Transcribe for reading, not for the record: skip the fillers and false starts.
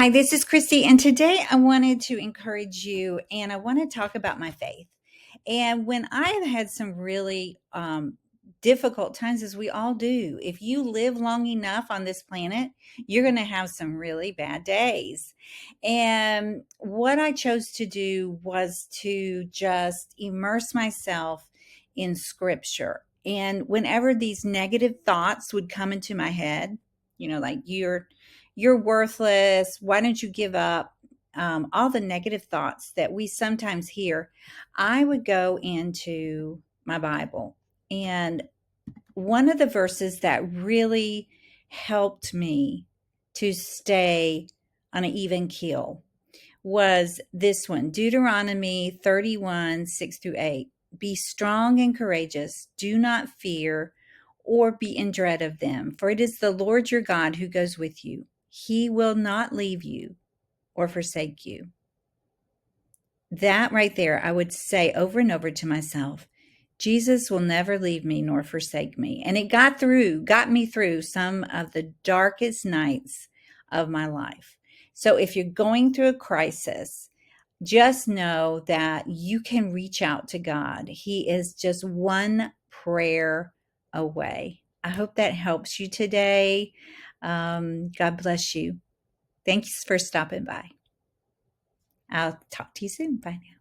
Hi, this is Christy, and today I wanted to encourage you and I want to talk about my faith. And when I have had some really difficult times, as we all do, if you live long enough on this planet, you're going to have some really bad days. And what I chose to do was to just immerse myself in scripture. And whenever these negative thoughts would come into my head, like you're worthless. Why don't you give up? All the negative thoughts that we sometimes hear, I would go into my Bible. And one of the verses that really helped me to stay on an even keel was this one, Deuteronomy 31, 6 through 8. Be strong and courageous. Do not fear or be in dread of them, for it is the Lord your God who goes with you. He will not leave you or forsake you. That right there, I would say over and over to myself, Jesus will never leave me nor forsake me. And it got me through some of the darkest nights of my life. So if you're going through a crisis, just know that you can reach out to God. He is just one prayer away. I hope that helps you today. God bless you. Thanks for stopping by. I'll talk to you soon. Bye now.